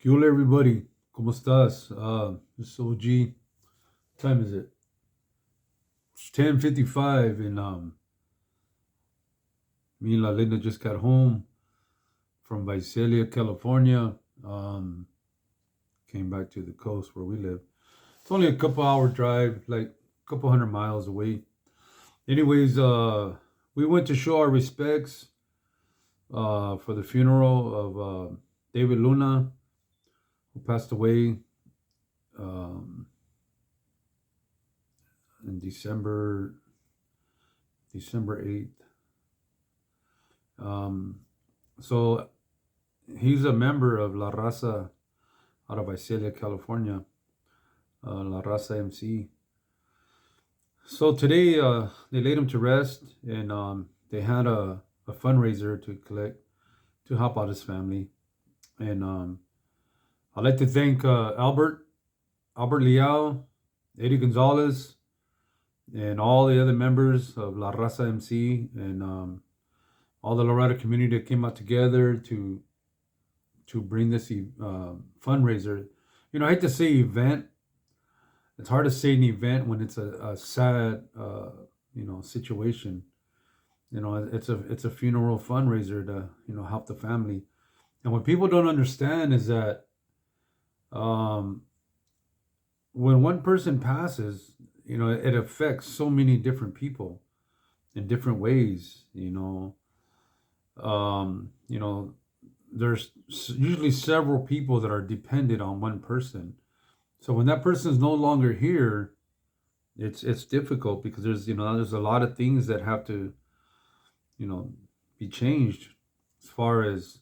¿Qué hola, everybody? ¿Cómo estás? This is OG. What time is it? It's 10:55, and me and La Linda just got home from Visalia, California. Um, Came back to the coast where we live. It's only a couple hour drive, like a couple hundred miles away. Anyways, we went to show our respects for the funeral of David Luna, who passed away um, in December 8th. Um, so he's a member of La Raza out of Visalia, California, La Raza MC. So today they laid him to rest, and they had a fundraiser to collect to help out his family. And I'd like to thank Albert Liao, Eddie Gonzalez, and all the other members of La Raza MC, and all the Loretta community that came out together to bring this fundraiser. I hate to say event. It's hard to say an event when it's a sad, situation. It's a funeral fundraiser to help the family. And what people don't understand is that um, when one person passes, it affects so many different people in different ways. You know, there's usually several people that are dependent on one person. So when that person is no longer here, it's difficult because there's a lot of things that have to you know be changed as far as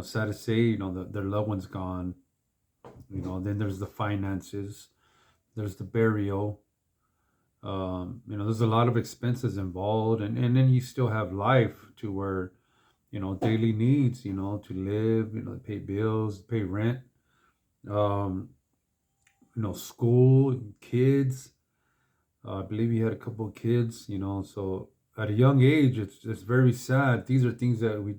sad to say their loved one's gone. Then there's the finances, there's the burial. There's a lot of expenses involved, and then you still have life to where daily needs, to live, pay bills, pay rent, um, school, kids. I believe he had a couple of kids, so at a young age, it's very sad. These are things that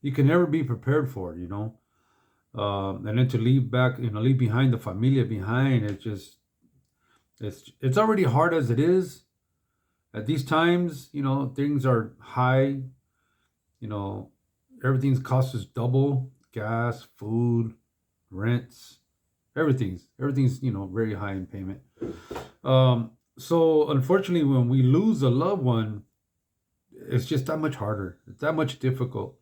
you can never be prepared for. And then to leave behind the familia behind, it's already hard as it is. At these times, things are high. You know, everything's cost us double: gas, food, rents, everything's very high in payment. So unfortunately, when we lose a loved one, it's just that much harder. It's that much difficult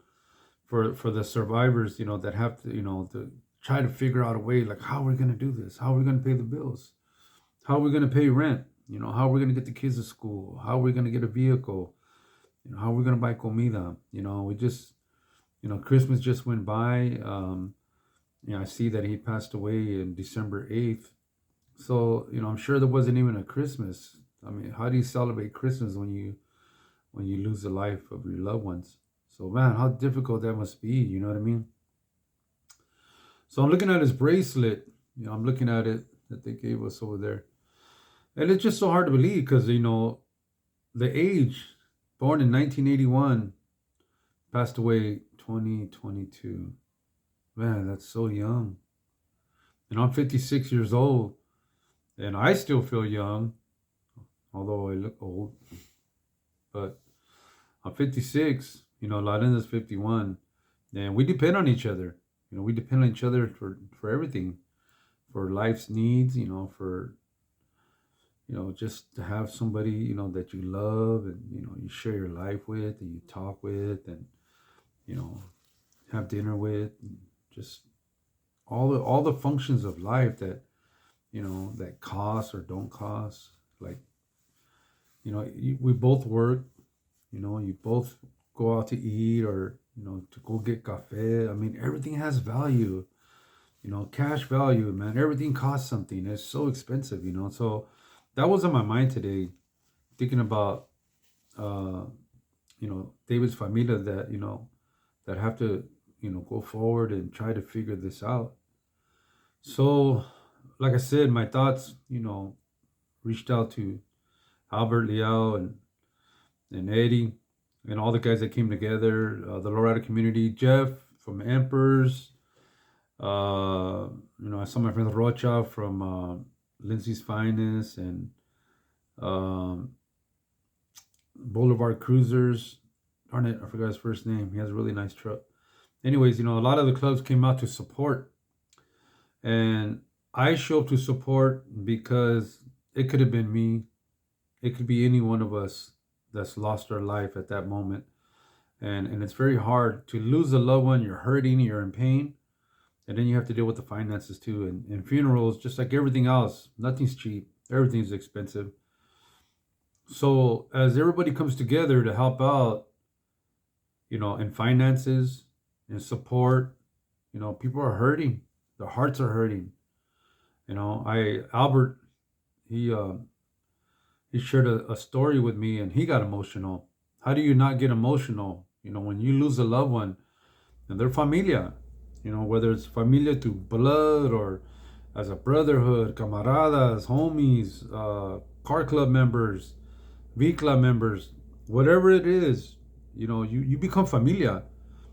for the survivors, that have to try to figure out a way, like, how are we gonna do this? How are we gonna pay the bills? How are we gonna pay rent? How are we gonna get the kids to school? How are we gonna get a vehicle? How are we gonna buy comida? We just Christmas just went by. I see that he passed away in December 8th. So, I'm sure there wasn't even a Christmas. I mean, how do you celebrate Christmas when you lose the life of your loved ones? So, man, how difficult that must be, you know what I mean? So I'm looking at his bracelet. I'm looking at it that they gave us over there. And it's just so hard to believe because, the age, born in 1981, passed away 2022. Man, that's so young. And I'm 56 years old. And I still feel young, although I look old. But I'm 56. Ladenda's 51. And we depend on each other. We depend on each other for everything, for life's needs, for, just to have somebody, that you love and, you share your life with and you talk with and, you know, have dinner with, and just all the functions of life that, that cost or don't cost. Like, we both work, you both go out to eat or, to go get cafe. I mean, everything has value, cash value, man. Everything costs something. It's so expensive. So that was on my mind today, thinking about, uh, David's familia that, that have to, go forward and try to figure this out. So, like I said, my thoughts, reached out to Albert Liao and Eddie and all the guys that came together, the Loretta community, Jeff from Emperors, I saw my friend Rocha from Lindsay's Finest and um, Boulevard Cruisers. Darn it, I forgot his first name. He has a really nice truck. Anyways, a lot of the clubs came out to support, and I show up to support because it could have been me. It could be any one of us that's lost our life at that moment. And it's very hard to lose a loved one. You're hurting, you're in pain, and then you have to deal with the finances too. And funerals, just like everything else, nothing's cheap. Everything's expensive. So as everybody comes together to help out, in finances and support, people are hurting. Their hearts are hurting. Albert, he he shared a story with me, and he got emotional. How do you not get emotional? When you lose a loved one and their familia, whether it's familia to blood or as a brotherhood, camaradas, homies, car club members, V club members, whatever it is, you become familia.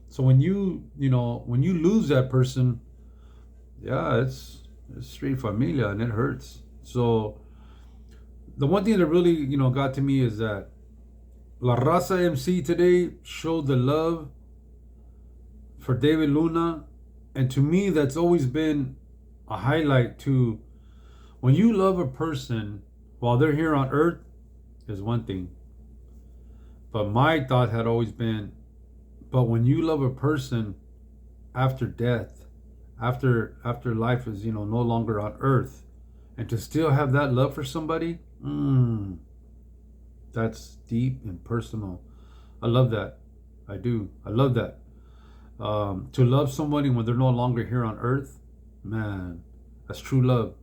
So when you lose that person, yeah, it's straight familia and it hurts. So the one thing that really, got to me is that La Raza MC today showed the love for David Luna. And to me, that's always been a highlight to when you love a person while they're here on earth is one thing. But my thought had always been, but when you love a person after death, after life is, no longer on earth, and to still have that love for somebody, that's deep and personal. I love that. I do. I love that. To love somebody when they're no longer here on earth, man, that's true love.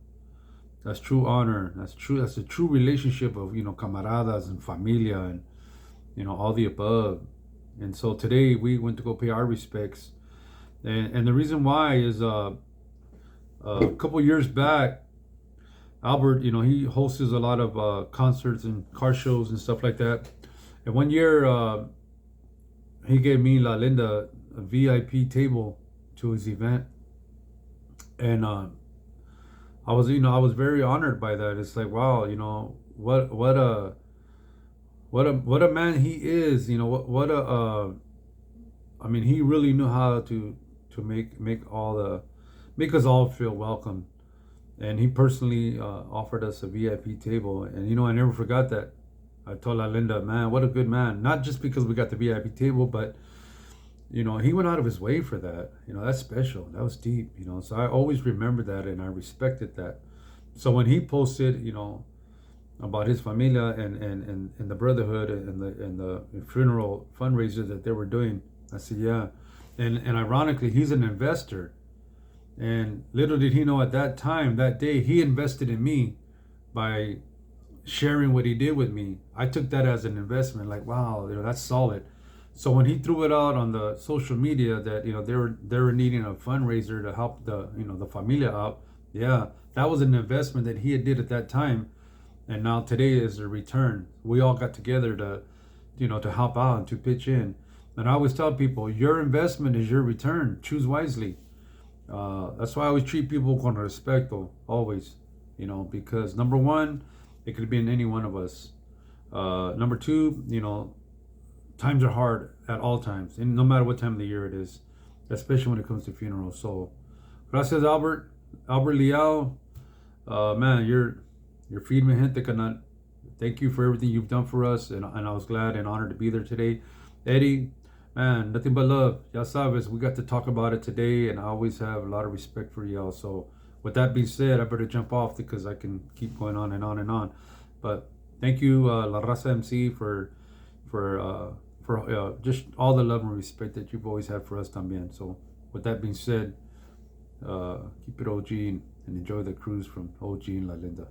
That's true honor. That's true. That's a true relationship of camaradas and familia and all the above. And so today we went to go pay our respects, and the reason why is a couple years back, Albert, he hosts a lot of concerts and car shows and stuff like that. And one year, he gave me La Linda a VIP table to his event, and I was very honored by that. It's like, wow, what a man he is. What a I mean, he really knew how to make us all feel welcome. And he personally offered us a VIP table, and I never forgot that. I told La Linda, man, what a good man. Not just because we got the VIP table, but he went out of his way for that. That's special. That was deep. So I always remember that, and I respected that. So when he posted, about his familia and the brotherhood and the funeral fundraiser that they were doing, I said, yeah. And ironically, he's an investor. And little did he know at that time, that day, he invested in me by sharing what he did with me. I took that as an investment, like, wow, that's solid. So when he threw it out on the social media that they were needing a fundraiser to help the familia out, yeah, that was an investment that he had did at that time, and now today is the return. We all got together to help out and to pitch in. And I always tell people, your investment is your return. Choose wisely. That's why I always treat people con respeto, always, because number one, it could be in any one of us. Number two, times are hard at all times, and no matter what time of the year it is, especially when it comes to funerals. So, gracias, Albert Liao. Man, you're feeding me gente, canal. Thank you for everything you've done for us, and I was glad and honored to be there today. Eddie, man, nothing but love. Ya sabes, we got to talk about it today, and I always have a lot of respect for y'all. So, with that being said, I better jump off because I can keep going on and on and on. But thank you, La Raza MC, for just all the love and respect that you've always had for us también. So, with that being said, keep it OG and enjoy the cruise from OG and La Linda.